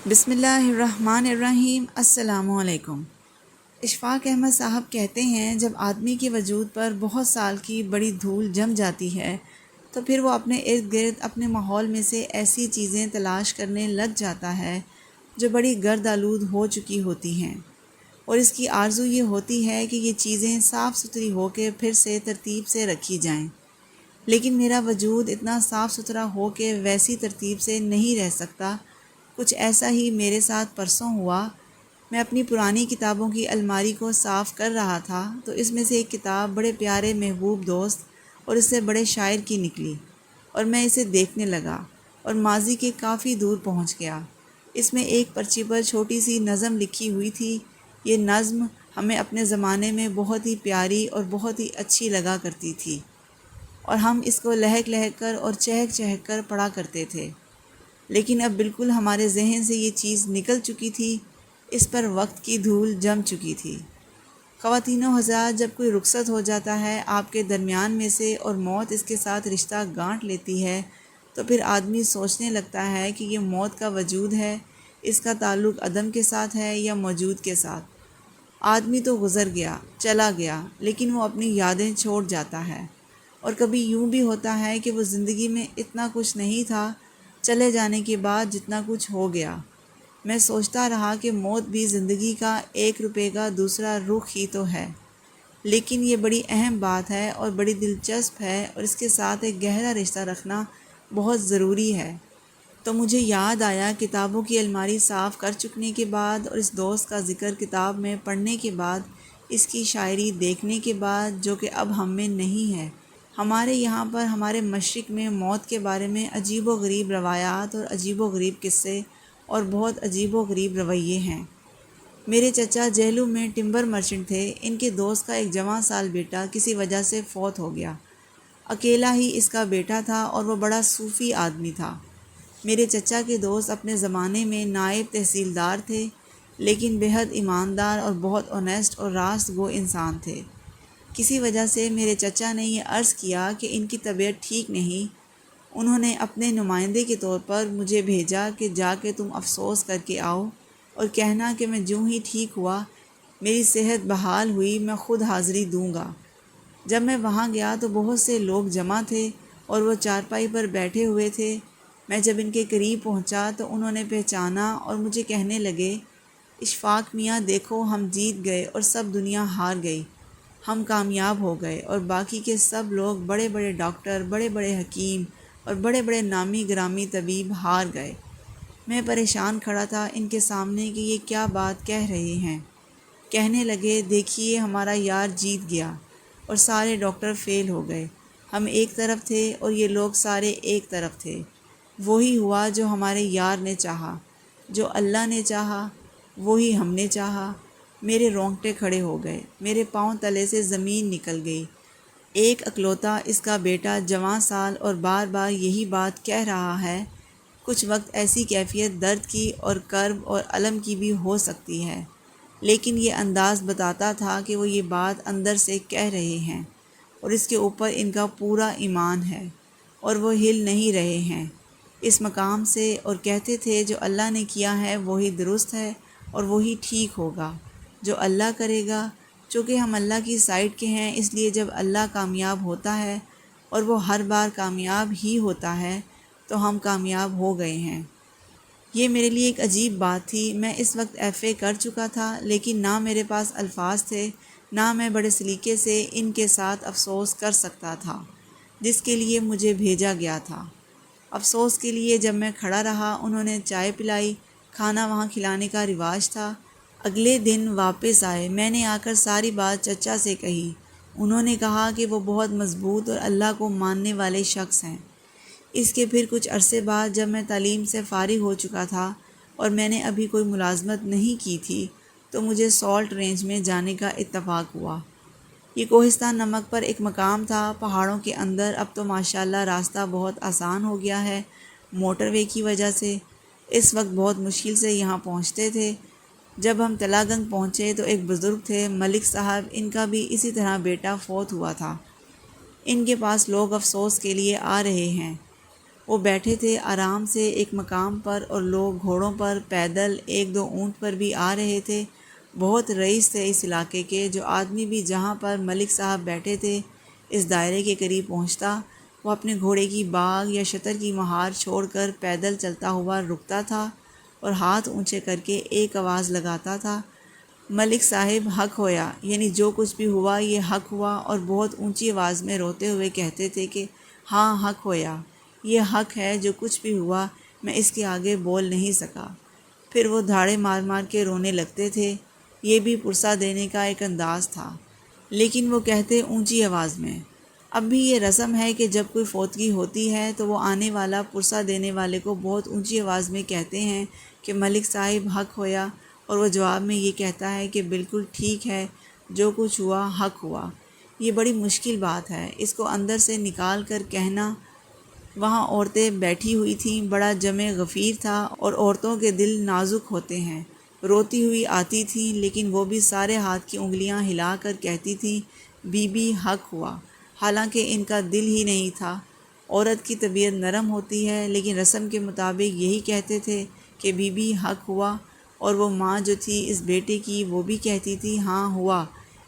بسم اللہ الرحمن الرحیم۔ السلام علیکم۔ اشفاق احمد صاحب کہتے ہیں جب آدمی کے وجود پر بہت سال کی بڑی دھول جم جاتی ہے تو پھر وہ اپنے ارد گرد اپنے ماحول میں سے ایسی چیزیں تلاش کرنے لگ جاتا ہے جو بڑی گرد آلود ہو چکی ہوتی ہیں، اور اس کی آرزو یہ ہوتی ہے کہ یہ چیزیں صاف ستھری ہو کے پھر سے ترتیب سے رکھی جائیں، لیکن میرا وجود اتنا صاف ستھرا ہو کے ویسی ترتیب سے نہیں رہ سکتا۔ کچھ ایسا ہی میرے ساتھ پرسوں ہوا۔ میں اپنی پرانی کتابوں کی الماری کو صاف کر رہا تھا تو اس میں سے ایک کتاب بڑے پیارے محبوب دوست اور اس سے بڑے شاعر کی نکلی، اور میں اسے دیکھنے لگا اور ماضی کے کافی دور پہنچ گیا۔ اس میں ایک پرچی پر چھوٹی سی نظم لکھی ہوئی تھی۔ یہ نظم ہمیں اپنے زمانے میں بہت ہی پیاری اور بہت ہی اچھی لگا کرتی تھی، اور ہم اس کو لہک لہک کر اور چہک چہک کر پڑھا کرتے تھے، لیکن اب بالکل ہمارے ذہن سے یہ چیز نکل چکی تھی۔ اس پر وقت کی دھول جم چکی تھی۔ خواتین و حضرات، جب کوئی رخصت ہو جاتا ہے آپ کے درمیان میں سے اور موت اس کے ساتھ رشتہ گانٹھ لیتی ہے تو پھر آدمی سوچنے لگتا ہے کہ یہ موت کا وجود ہے، اس کا تعلق عدم کے ساتھ ہے یا موجود کے ساتھ۔ آدمی تو گزر گیا، چلا گیا، لیکن وہ اپنی یادیں چھوڑ جاتا ہے، اور کبھی یوں بھی ہوتا ہے کہ وہ زندگی میں اتنا کچھ نہیں تھا، چلے جانے کے بعد جتنا کچھ ہو گیا۔ میں سوچتا رہا کہ موت بھی زندگی کا 1 روپے کا دوسرا رخ ہی تو ہے، لیکن یہ بڑی اہم بات ہے اور بڑی دلچسپ ہے، اور اس کے ساتھ ایک گہرا رشتہ رکھنا بہت ضروری ہے۔ تو مجھے یاد آیا، کتابوں کی الماری صاف کر چکنے کے بعد اور اس دوست کا ذکر کتاب میں پڑھنے کے بعد، اس کی شاعری دیکھنے کے بعد جو کہ اب ہم میں نہیں ہے، ہمارے یہاں پر ہمارے مشرق میں موت کے بارے میں عجیب و غریب روایات اور عجیب و غریب قصے اور بہت عجیب و غریب رویے ہیں۔ میرے چچا جہلم میں ٹمبر مرچنٹ تھے۔ ان کے دوست کا ایک جوان سال بیٹا کسی وجہ سے فوت ہو گیا۔ اکیلا ہی اس کا بیٹا تھا اور وہ بڑا صوفی آدمی تھا۔ میرے چچا کے دوست اپنے زمانے میں نائب تحصیلدار تھے، لیکن بہت ایماندار اور بہت اونیسٹ اور راست گو انسان تھے۔ کسی وجہ سے میرے چچا نے یہ عرض کیا کہ ان کی طبیعت ٹھیک نہیں۔ انہوں نے اپنے نمائندے کے طور پر مجھے بھیجا کہ جا کے تم افسوس کر کے آؤ اور کہنا کہ میں جوں ہی ٹھیک ہوا، میری صحت بحال ہوئی، میں خود حاضری دوں گا۔ جب میں وہاں گیا تو بہت سے لوگ جمع تھے اور وہ چارپائی پر بیٹھے ہوئے تھے۔ میں جب ان کے قریب پہنچا تو انہوں نے پہچانا اور مجھے کہنے لگے، اشفاق میاں دیکھو، ہم جیت گئے اور سب دنیا ہار گئی، ہم کامیاب ہو گئے، اور باقی کے سب لوگ بڑے بڑے ڈاکٹر، بڑے بڑے حکیم اور بڑے بڑے نامی گرامی طبیب ہار گئے۔ میں پریشان کھڑا تھا ان کے سامنے کہ یہ کیا بات کہہ رہے ہیں۔ کہنے لگے، دیکھیے ہمارا یار جیت گیا اور سارے ڈاکٹر فیل ہو گئے، ہم ایک طرف تھے اور یہ لوگ سارے ایک طرف تھے۔ وہی ہوا جو ہمارے یار نے چاہا، جو اللہ نے چاہا وہی ہم نے چاہا۔ میرے رونگٹے کھڑے ہو گئے، میرے پاؤں تلے سے زمین نکل گئی۔ ایک اکلوتا اس کا بیٹا جوان سال اور بار بار یہی بات کہہ رہا ہے۔ کچھ وقت ایسی کیفیت درد کی اور کرب اور الم کی بھی ہو سکتی ہے، لیکن یہ انداز بتاتا تھا کہ وہ یہ بات اندر سے کہہ رہے ہیں اور اس کے اوپر ان کا پورا ایمان ہے، اور وہ ہل نہیں رہے ہیں اس مقام سے، اور کہتے تھے جو اللہ نے کیا ہے وہی درست ہے اور وہی ٹھیک ہوگا، جو اللہ کرے گا۔ چونکہ ہم اللہ کی سائڈ کے ہیں، اس لیے جب اللہ کامیاب ہوتا ہے اور وہ ہر بار کامیاب ہی ہوتا ہے تو ہم کامیاب ہو گئے ہیں۔ یہ میرے لیے ایک عجیب بات تھی۔ میں اس وقت ایف اے کر چکا تھا، لیکن نہ میرے پاس الفاظ تھے، نہ میں بڑے سلیقے سے ان کے ساتھ افسوس کر سکتا تھا جس کے لیے مجھے بھیجا گیا تھا۔ افسوس کے لیے جب میں کھڑا رہا، انہوں نے چائے پلائی، کھانا وہاں کھلانے کا رواج تھا۔ اگلے دن واپس آئے، میں نے آ کر ساری بات چچا سے کہی۔ انہوں نے کہا کہ وہ بہت مضبوط اور اللہ کو ماننے والے شخص ہیں۔ اس کے پھر کچھ عرصے بعد جب میں تعلیم سے فارغ ہو چکا تھا اور میں نے ابھی کوئی ملازمت نہیں کی تھی تو مجھے سالٹ رینج میں جانے کا اتفاق ہوا۔ یہ کوہستان نمک پر ایک مقام تھا، پہاڑوں کے اندر۔ اب تو ماشاءاللہ راستہ بہت آسان ہو گیا ہے موٹر وے کی وجہ سے۔ اس وقت بہت مشکل سے یہاں پہنچتے تھے۔ جب ہم تلا گنگ پہنچے تو ایک بزرگ تھے، ملک صاحب، ان کا بھی اسی طرح بیٹا فوت ہوا تھا۔ ان کے پاس لوگ افسوس کے لیے آ رہے ہیں۔ وہ بیٹھے تھے آرام سے ایک مقام پر، اور لوگ گھوڑوں پر، پیدل، ایک دو اونٹ پر بھی آ رہے تھے۔ بہت رئیس تھے اس علاقے کے۔ جو آدمی بھی جہاں پر ملک صاحب بیٹھے تھے اس دائرے کے قریب پہنچتا، وہ اپنے گھوڑے کی باگ یا شتر کی مہار چھوڑ کر پیدل چلتا ہوا رکتا تھا اور ہاتھ اونچے کر کے ایک آواز لگاتا تھا، ملک صاحب حق ہویا، یعنی جو کچھ بھی ہوا یہ حق ہوا، اور بہت اونچی آواز میں روتے ہوئے کہتے تھے کہ ہاں حق ہویا، یہ حق ہے، جو کچھ بھی ہوا میں اس کے آگے بول نہیں سکا۔ پھر وہ دھاڑے مار مار کے رونے لگتے تھے۔ یہ بھی پرسہ دینے کا ایک انداز تھا، لیکن وہ کہتے اونچی آواز میں۔ اب بھی یہ رسم ہے کہ جب کوئی فوتگی ہوتی ہے تو وہ آنے والا پرسہ دینے والے کو بہت اونچی آواز میں کہتے ہیں کہ ملک صاحب حق ہویا، اور وہ جواب میں یہ کہتا ہے کہ بالکل ٹھیک ہے، جو کچھ ہوا حق ہوا۔ یہ بڑی مشکل بات ہے، اس کو اندر سے نکال کر کہنا۔ وہاں عورتیں بیٹھی ہوئی تھیں، بڑا جمع غفیر تھا، اور عورتوں کے دل نازک ہوتے ہیں۔ روتی ہوئی آتی تھیں، لیکن وہ بھی سارے ہاتھ کی انگلیاں ہلا کر کہتی تھیں بی بی حق ہوا، حالانکہ ان کا دل ہی نہیں تھا۔ عورت کی طبیعت نرم ہوتی ہے، لیکن رسم کے مطابق یہی کہتے تھے کہ بی بی حق ہوا، اور وہ ماں جو تھی اس بیٹے کی وہ بھی کہتی تھی ہاں ہوا،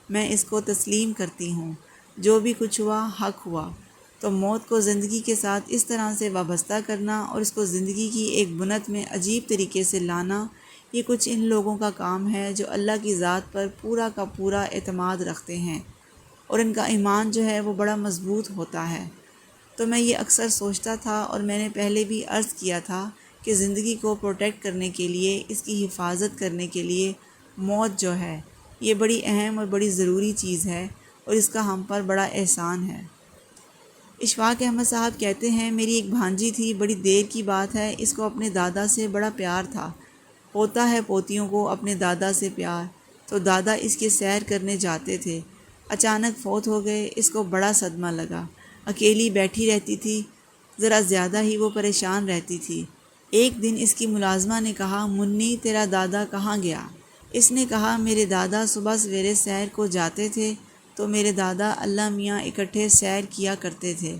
میں اس کو تسلیم کرتی ہوں، جو بھی کچھ ہوا حق ہوا۔ تو موت کو زندگی کے ساتھ اس طرح سے وابستہ کرنا اور اس کو زندگی کی ایک بنت میں عجیب طریقے سے لانا، یہ کچھ ان لوگوں کا کام ہے جو اللہ کی ذات پر پورا کا پورا اعتماد رکھتے ہیں، اور ان کا ایمان جو ہے وہ بڑا مضبوط ہوتا ہے۔ تو میں یہ اکثر سوچتا تھا، اور میں نے پہلے بھی عرض کیا تھا کہ زندگی کو پروٹیکٹ کرنے کے لیے، اس کی حفاظت کرنے کے لیے موت جو ہے یہ بڑی اہم اور بڑی ضروری چیز ہے، اور اس کا ہم پر بڑا احسان ہے۔ اشفاق احمد صاحب کہتے ہیں میری ایک بھانجی تھی، بڑی دیر کی بات ہے، اس کو اپنے دادا سے بڑا پیار تھا۔ ہوتا ہے پوتیوں کو اپنے دادا سے پیار، تو دادا اس کے سیر کرنے جاتے تھے۔ اچانک فوت ہو گئے، اس کو بڑا صدمہ لگا، اکیلی بیٹھی رہتی تھی، ذرا زیادہ ہی وہ پریشان رہتی تھی۔ ایک دن اس کی ملازمہ نے کہا منی تیرا دادا کہاں گیا؟ اس نے کہا میرے دادا صبح سویرے سیر کو جاتے تھے، تو میرے دادا اللہ میاں اکٹھے سیر کیا کرتے تھے۔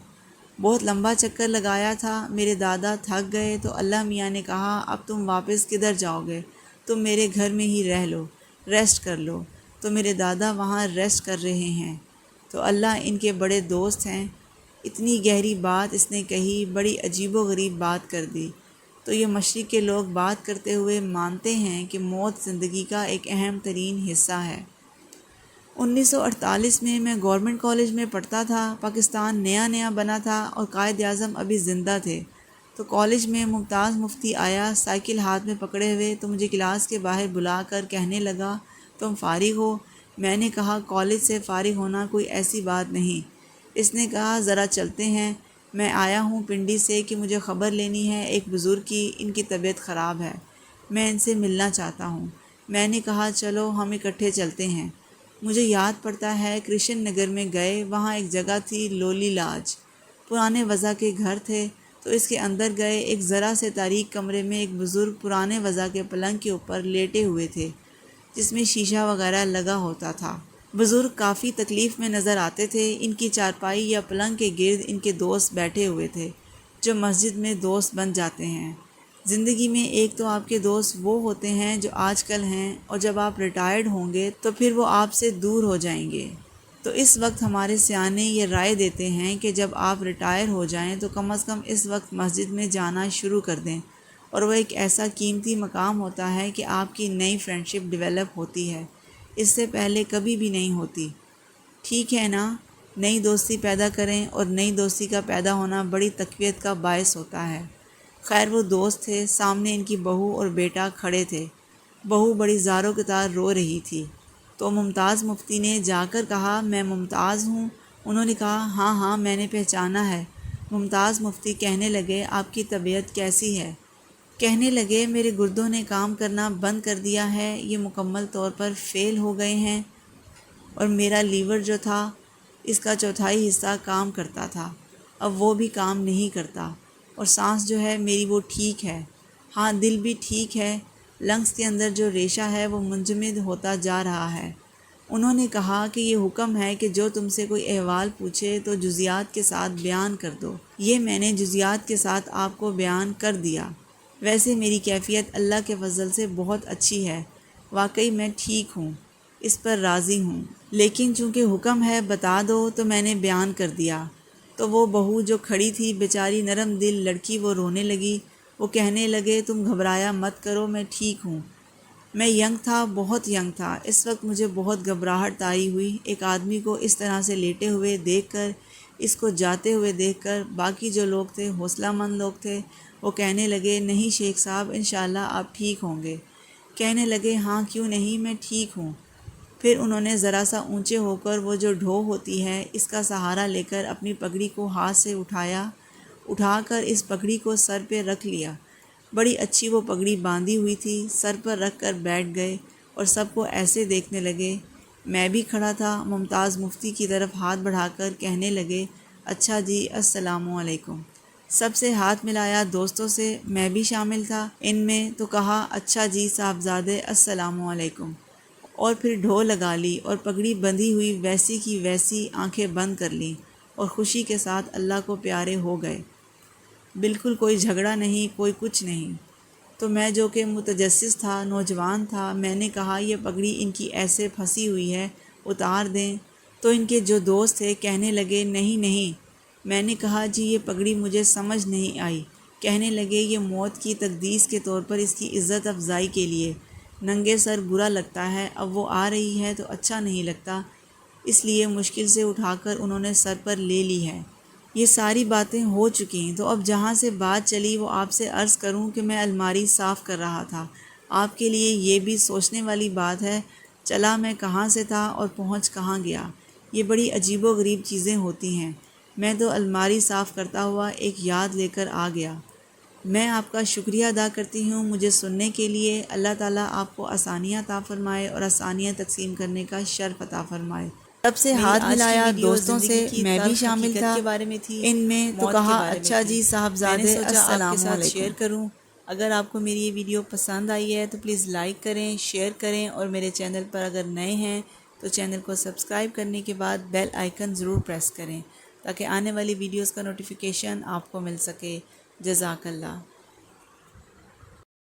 بہت لمبا چکر لگایا تھا، میرے دادا تھک گئے تو اللہ میاں نے کہا اب تم واپس کدھر جاؤ گے، تم میرے گھر میں ہی رہ لو، ریسٹ کر لو۔ تو میرے دادا وہاں ریسٹ کر رہے ہیں۔ تو اللہ ان کے بڑے دوست ہیں۔ اتنی گہری بات اس نے کہی، بڑی عجیب و غریب بات کر دی۔ تو یہ مشرق کے لوگ بات کرتے ہوئے مانتے ہیں کہ موت زندگی کا ایک اہم ترین حصہ ہے۔ 1948 میں گورنمنٹ کالج میں پڑھتا تھا۔ پاکستان نیا نیا بنا تھا اور قائد اعظم ابھی زندہ تھے۔ تو کالج میں ممتاز مفتی آیا سائیکل ہاتھ میں پکڑے ہوئے، تو مجھے کلاس کے باہر بلا کر کہنے لگا تم فارغ ہو؟ میں نے کہا کالج سے فارغ ہونا کوئی ایسی بات نہیں۔ اس نے کہا ذرا چلتے ہیں، میں آیا ہوں پنڈی سے کہ مجھے خبر لینی ہے ایک بزرگ کی، ان کی طبیعت خراب ہے، میں ان سے ملنا چاہتا ہوں۔ میں نے کہا چلو ہم اکٹھے چلتے ہیں۔ مجھے یاد پڑتا ہے کرشن نگر میں گئے، وہاں ایک جگہ تھی لولی لاج، پرانے وضع کے گھر تھے۔ تو اس کے اندر گئے، ایک ذرا سے تاریک کمرے میں ایک بزرگ پرانے وضع کے پلنگ کے اوپر لیٹے ہوئے تھے، جس میں شیشہ وغیرہ لگا ہوتا تھا۔ بزرگ کافی تکلیف میں نظر آتے تھے۔ ان کی چارپائی یا پلنگ کے گرد ان کے دوست بیٹھے ہوئے تھے، جو مسجد میں دوست بن جاتے ہیں۔ زندگی میں ایک تو آپ کے دوست وہ ہوتے ہیں جو آج کل ہیں، اور جب آپ ریٹائرڈ ہوں گے تو پھر وہ آپ سے دور ہو جائیں گے۔ تو اس وقت ہمارے سیانے یہ رائے دیتے ہیں کہ جب آپ ریٹائر ہو جائیں تو کم از کم اس وقت مسجد میں جانا شروع کر دیں، اور وہ ایک ایسا قیمتی مقام ہوتا ہے کہ آپ کی نئی فرینڈشپ ڈیولپ ہوتی ہے، اس سے پہلے کبھی بھی نہیں ہوتی۔ ٹھیک ہے نا؟ نئی دوستی پیدا کریں، اور نئی دوستی کا پیدا ہونا بڑی تقویت کا باعث ہوتا ہے۔ خیر وہ دوست تھے، سامنے ان کی بہو اور بیٹا کھڑے تھے۔ بہو بڑی زاروں کے تار رو رہی تھی۔ تو ممتاز مفتی نے جا کر کہا میں ممتاز ہوں؟ انہوں نے کہا ہاں ہاں میں نے پہچانا ہے۔ ممتاز مفتی کہنے لگے آپ کی طبیعت کیسی ہے؟ کہنے لگے میرے گردوں نے کام کرنا بند کر دیا ہے، یہ مکمل طور پر فیل ہو گئے ہیں، اور میرا لیور جو تھا اس کا چوتھائی حصہ کام کرتا تھا، اب وہ بھی کام نہیں کرتا، اور سانس جو ہے میری وہ ٹھیک ہے، ہاں دل بھی ٹھیک ہے، لنگس کے اندر جو ریشہ ہے وہ منجمد ہوتا جا رہا ہے، انہوں نے کہا کہ یہ حکم ہے کہ جو تم سے کوئی احوال پوچھے تو جزیات کے ساتھ بیان کر دو۔ یہ میں نے جزیات کے ساتھ آپ کو بیان کر دیا۔ ویسے میری کیفیت اللہ کے فضل سے بہت اچھی ہے، واقعی میں ٹھیک ہوں، اس پر راضی ہوں، لیکن چونکہ حکم ہے بتا دو تو میں نے بیان کر دیا۔ تو وہ بہو جو کھڑی تھی بیچاری نرم دل لڑکی، وہ رونے لگی۔ وہ کہنے لگے تم گھبرایا مت کرو، میں ٹھیک ہوں۔ میں ینگ تھا، بہت ینگ تھا، اس وقت مجھے بہت گھبراہٹ طاری ہوئی۔ ایک آدمی کو اس طرح سے لیٹے ہوئے دیکھ کر، اس کو جاتے ہوئے دیکھ کر، باقی جو لوگ تھے حوصلہ مند لوگ تھے، وہ کہنے لگے نہیں شیخ صاحب انشاءاللہ آپ ٹھیک ہوں گے۔ کہنے لگے ہاں کیوں نہیں، میں ٹھیک ہوں۔ پھر انہوں نے ذرا سا اونچے ہو کر وہ جو ڈھو ہوتی ہے اس کا سہارا لے کر اپنی پگڑی کو ہاتھ سے اٹھا کر اس پگڑی کو سر پہ رکھ لیا۔ بڑی اچھی وہ پگڑی باندھی ہوئی تھی، سر پر رکھ کر بیٹھ گئے اور سب کو ایسے دیکھنے لگے۔ میں بھی کھڑا تھا، ممتاز مفتی کی طرف ہاتھ بڑھا کر کہنے لگے اچھا جی السلام علیکم۔ سب سے ہاتھ ملایا، دوستوں سے، میں بھی شامل تھا ان میں، تو کہا اچھا جی صاحبزادے السلام علیکم، اور پھر ڈھول لگا لی اور پگڑی بندھی ہوئی ویسی کی ویسی آنکھیں بند کر لیں اور خوشی کے ساتھ اللہ کو پیارے ہو گئے۔ بالکل کوئی جھگڑا نہیں، کوئی کچھ نہیں۔ تو میں جو کہ متجسس تھا، نوجوان تھا، میں نے کہا یہ پگڑی ان کی ایسے پھنسی ہوئی ہے، اتار دیں۔ تو ان کے جو دوست تھے کہنے لگے نہیں نہیں۔ میں نے کہا جی یہ پگڑی مجھے سمجھ نہیں آئی۔ کہنے لگے یہ موت کی تقدیس کے طور پر اس کی عزت افزائی کے لیے، ننگے سر برا لگتا ہے، اب وہ آ رہی ہے تو اچھا نہیں لگتا، اس لیے مشکل سے اٹھا کر انہوں نے سر پر لے لی ہے۔ یہ ساری باتیں ہو چکیں، تو اب جہاں سے بات چلی وہ آپ سے عرض کروں کہ میں الماری صاف کر رہا تھا۔ آپ کے لیے یہ بھی سوچنے والی بات ہے چلا میں کہاں سے تھا اور پہنچ کہاں گیا۔ یہ بڑی عجیب و غریب چیزیں ہوتی ہیں۔ میں تو الماری صاف کرتا ہوا ایک یاد لے کر آ گیا۔ میں آپ کا شکریہ ادا کرتی ہوں مجھے سننے کے لیے۔ اللہ تعالیٰ آپ کو آسانیاں عطا فرمائے اور آسانیاں تقسیم کرنے کا شرف عطا فرمائے۔ سب سے ہاتھ ملایا، دوستوں سے، میں بھی شامل تھا کے بارے میں تھی، ان میں، تو موت کے کہا بارے میں اچھا تھی۔ جی میں نے صاحبزادے سوچا آپ کے السلام ساتھ علیکم۔ شیئر کروں۔ اگر آپ کو میری یہ ویڈیو پسند آئی ہے تو پلیز لائک کریں، شیئر کریں، اور میرے چینل پر اگر نئے ہیں تو چینل کو سبسکرائب کرنے کے بعد بیل آئیکن ضرور پریس کریں تاکہ آنے والی ویڈیوز کا نوٹیفیکیشن آپ کو مل سکے۔ جزاک اللہ۔